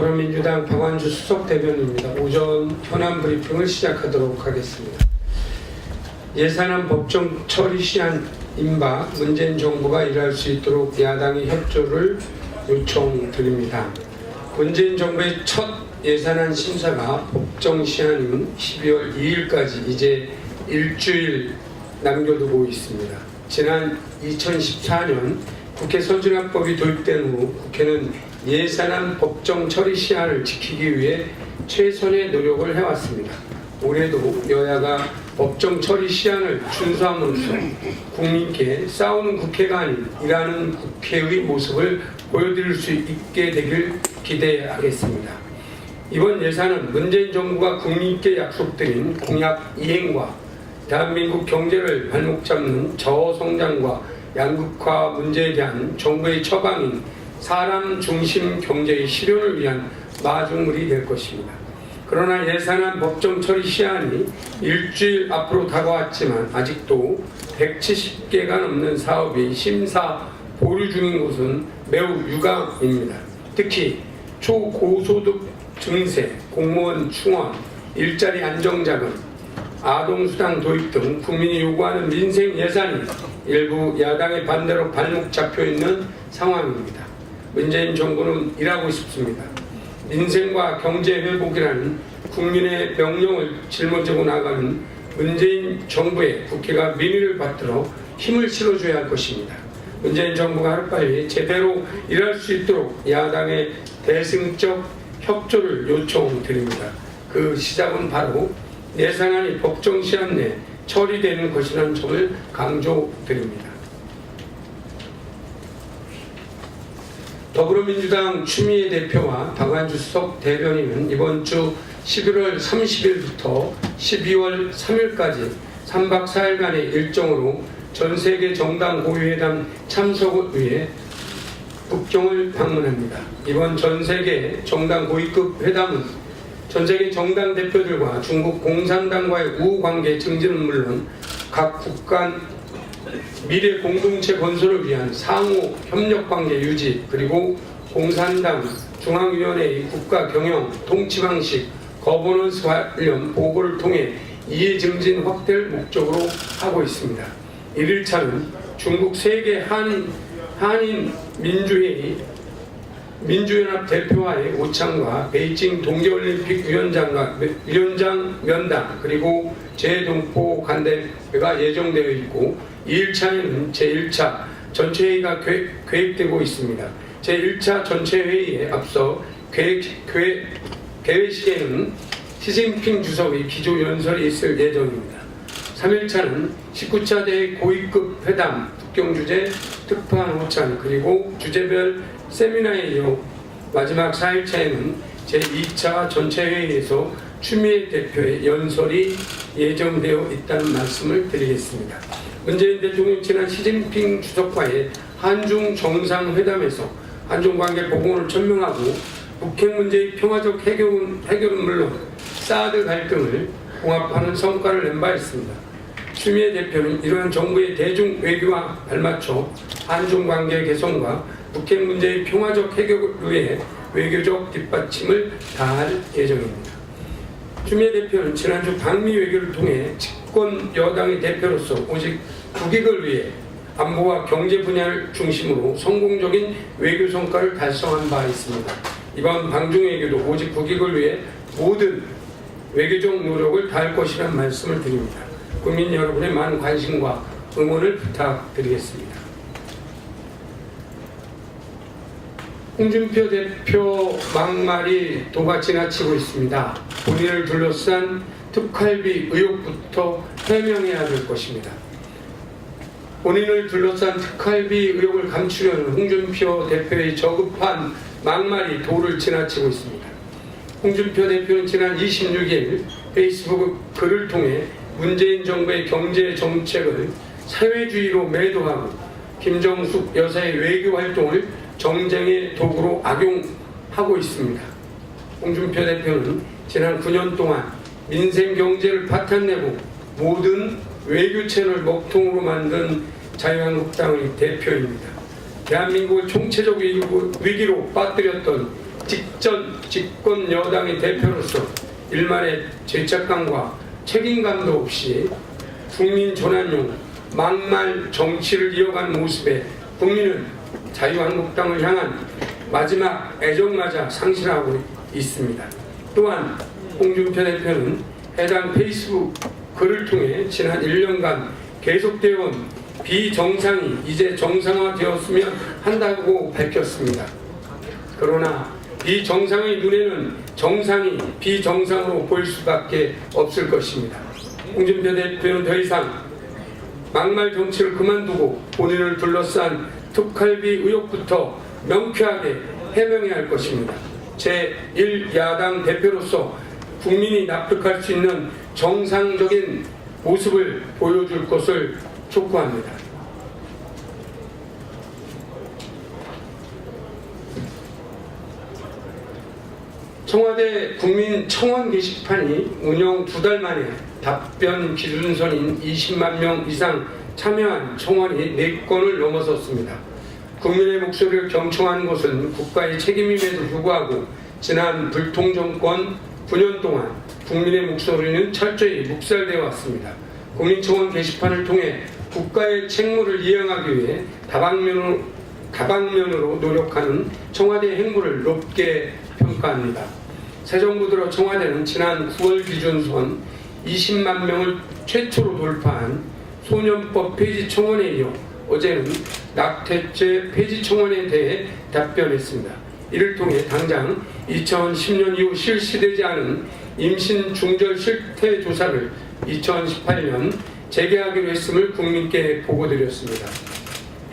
더불어민주당 박완주 수석대변인입니다. 오전 현안 브리핑을 시작하도록 하겠습니다. 예산안 법정 처리 시한 임박 문재인 정부가 일할 수 있도록 야당의 협조를 요청드립니다. 문재인 정부의 첫 예산안 심사가 법정 시한인 12월 2일까지 이제 일주일 남겨두고 있습니다. 지난 2014년 국회 선진화법이 도입된 후 국회는 예산안 법정 처리 시한을 지키기 위해 최선의 노력을 해왔습니다. 올해도 여야가 법정 처리 시한을 준수함으로써 국민께 싸우는 국회가 아닌 일하는 국회의 모습을 보여드릴 수 있게 되길 기대하겠습니다. 이번 예산은 문재인 정부가 국민께 약속드린 공약 이행과 대한민국 경제를 발목 잡는 저성장과 양극화 문제에 대한 정부의 처방인 사람 중심 경제의 실현을 위한 마중물이 될 것입니다. 그러나 예산안 법정 처리 시한이 일주일 앞으로 다가왔지만 아직도 170개가 넘는 사업이 심사 보류 중인 곳은 매우 유감입니다. 특히 초고소득 증세, 공무원 충원, 일자리 안정자금, 아동수당 도입 등 국민이 요구하는 민생 예산이 일부 야당의 반대로 발목 잡혀있는 상황입니다. 문재인 정부는 일하고 싶습니다. 민생과 경제 회복이라는 국민의 명령을 짊어지고 나가는 문재인 정부에 국회가 민의를 받들어 힘을 실어줘야 할 것입니다. 문재인 정부가 하루빨리 제대로 일할 수 있도록 야당의 대승적 협조를 요청드립니다. 그 시작은 바로 예산안이 법정 시한 내 처리되는 것이라는 점을 강조드립니다. 더불어민주당 추미애 대표와 박완주 수석 대변인은 이번 주 11월 30일부터 12월 3일까지 3박 4일간의 일정으로 전세계 정당 고위회담 참석을 위해 북경을 방문합니다. 이번 전세계 정당 고위급 회담은 전세계 정당 대표들과 중국 공산당과의 우호 관계 증진은 물론 각 국 간 미래 공동체 건설을 위한 상호 협력 관계 유지, 그리고 공산당 중앙위원회의 국가 경영, 통치 방식, 거버넌스 관련 보고를 통해 이해 증진 확대를 목적으로 하고 있습니다. 1일차는 중국 세계 한인 민주회의 민주연합 대표와의 오찬과 베이징 동계올림픽 위원장 면담, 그리고 재동포 간담회가 예정되어 있고, 2일차에는 제1차 전체회의가 계획되고 있습니다. 제1차 전체회의에 앞서 개회식에는 시진핑 주석의 기조연설이 있을 예정입니다. 3일차는 19차 대회 고위급 회담, 북경 주재 특파한 오찬, 그리고 주제별 세미나에 이어 마지막 4일차에는 제2차 전체회의에서 추미애 대표의 연설이 예정되어 있다는 말씀을 드리겠습니다. 문재인 대통령 지난 시진핑 주석과의 한중 정상회담에서 한중관계 복원을 천명하고 북핵 문제의 평화적 해결은 물론 사드 갈등을 봉합하는 성과를 낸 바 있습니다. 추미애 대표는 이러한 정부의 대중 외교와 발맞춰 한중관계 개선과 북핵 문제의 평화적 해결을 위해 외교적 뒷받침을 다할 예정입니다. 추미애 대표는 지난주 방미 외교를 통해 집권 여당의 대표로서 오직 국익을 위해 안보와 경제 분야를 중심으로 성공적인 외교 성과를 달성한 바 있습니다. 이번 방중 외교도 오직 국익을 위해 모든 외교적 노력을 다할 것이라는 말씀을 드립니다. 국민 여러분의 많은 관심과 응원을 부탁드리겠습니다. 홍준표 대표 막말이 도가 지나치고 있습니다. 본인을 둘러싼 특활비 의혹부터 해명해야 될 것입니다. 본인을 둘러싼 특활비 의혹을 감추려는 홍준표 대표의 저급한 막말이 도를 지나치고 있습니다. 홍준표 대표는 지난 26일 페이스북 글을 통해 문재인 정부의 경제 정책을 사회주의로 매도하고 김정숙 여사의 외교 활동을 정쟁의 도구로 악용하고 있습니다. 홍준표 대표는 지난 9년 동안 민생 경제를 파탄내고 모든 외교 채널 먹통으로 만든 자유한국당의 대표입니다. 대한민국을 총체적 위기로 빠뜨렸던 집권 여당의 대표로서 일말의 죄책감과 책임감도 없이 국민 전환용 막말 정치를 이어간 모습에 국민은 자유한국당을 향한 마지막 애정마저 상실하고 있습니다. 또한 홍준표 대표는 해당 페이스북 글을 통해 지난 1년간 계속되어 온 비정상이 이제 정상화되었으면 한다고 밝혔습니다. 그러나 비정상의 눈에는 정상이 비정상으로 보일 수밖에 없을 것입니다. 홍준표 대표는 더 이상 막말 정치를 그만두고 본인을 둘러싼 특활비 의혹부터 명쾌하게 해명해야 할 것입니다. 제1야당 대표로서 국민이 납득할 수 있는 정상적인 모습을 보여줄 것을 촉구합니다. 청와대 국민청원 게시판이 운영 2달 만에 답변 기준선인 20만 명 이상 참여한 청원이 4건을 넘어섰습니다. 국민의 목소리를 경청하는 것은 국가의 책임임에도 불구하고 지난 불통정권 9년 동안 국민의 목소리는 철저히 묵살되어 왔습니다. 국민청원 게시판을 통해 국가의 책무를 이행하기 위해 다방면으로 노력하는 청와대의 행보를 높게 평가합니다. 새 정부 들어 청와대는 지난 9월 기준선 20만 명을 최초로 돌파한 소년법 폐지 청원에 이어 어제는 낙태죄 폐지 청원에 대해 답변했습니다. 이를 통해 당장 2010년 이후 실시되지 않은 임신 중절 실태 조사를 2018년 재개하기로 했음을 국민께 보고드렸습니다.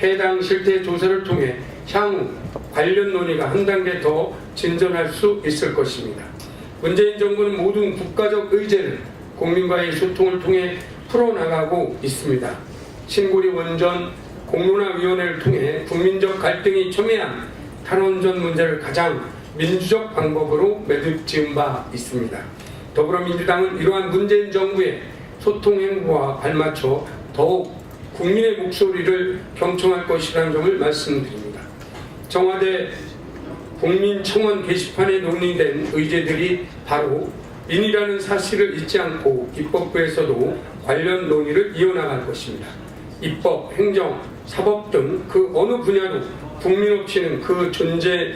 해당 실태 조사를 통해 향후 관련 논의가 한 단계 더 진전할 수 있을 것입니다. 문재인 정부는 모든 국가적 의제를 국민과의 소통을 통해 풀어나가고 있습니다. 신고리 원전 공론화위원회를 통해 국민적 갈등이 첨예한 탈원전 문제를 가장 민주적 방법으로 매듭 지은 바 있습니다. 더불어민주당은 이러한 문재인 정부의 소통 행보와 발맞춰 더욱 국민의 목소리를 경청할 것이라는 점을 말씀드립니다. 청와대 국민청원 게시판에 논의된 의제들이 바로 민의라는 사실을 잊지 않고 입법부에서도 관련 논의를 이어나갈 것입니다. 입법, 행정, 사법 등 그 어느 분야도 국민 없이는 그 존재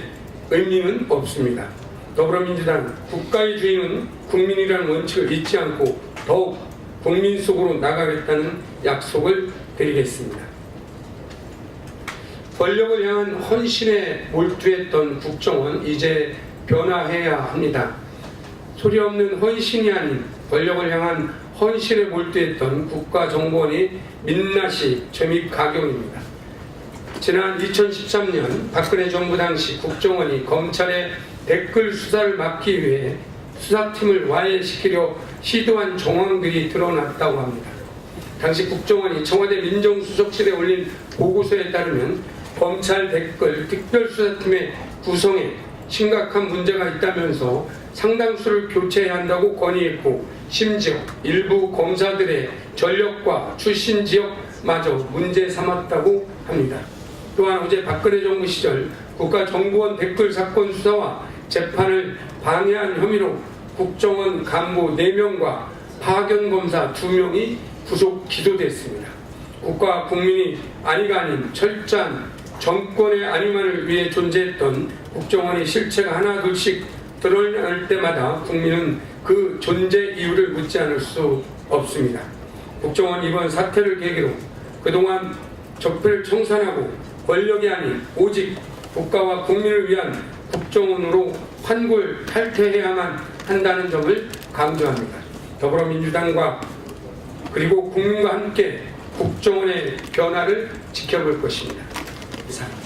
의미는 없습니다. 더불어민주당은 국가의 주인은 국민이라는 원칙을 잊지 않고 더욱 국민 속으로 나가겠다는 약속을 드리겠습니다. 권력을 향한 헌신에 몰두했던 국정원 이제 변화해야 합니다. 소리 없는 헌신이 아닌 권력을 향한 헌신에 몰두했던 국가정보원이 민낯이 점입가경입니다. 지난 2013년 박근혜 정부 당시 국정원이 검찰의 댓글 수사를 막기 위해 수사팀을 와해시키려 시도한 정황들이 드러났다고 합니다. 당시 국정원이 청와대 민정수석실에 올린 보고서에 따르면 검찰 댓글 특별수사팀의 구성에 심각한 문제가 있다면서 상당수를 교체해야 한다고 건의했고 심지어 일부 검사들의 전력과 출신 지역마저 문제 삼았다고 합니다. 또한 어제 박근혜 정부 시절 국가정보원 댓글 사건 수사와 재판을 방해한 혐의로 국정원 간부 4명과 파견검사 2명이 구속 기소됐습니다. 국가와 국민이 아니가 아닌 철저한 정권의 안위만을 위해 존재했던 국정원의 실체가 하나둘씩 드러날 때마다 국민은 그 존재 이유를 묻지 않을 수 없습니다. 국정원 이번 사태를 계기로 그동안 적폐를 청산하고 권력이 아닌 오직 국가와 국민을 위한 국정원으로 환골 탈퇴해야만 한다는 점을 강조합니다. 더불어민주당과 그리고 국민과 함께 국정원의 변화를 지켜볼 것입니다. 이상.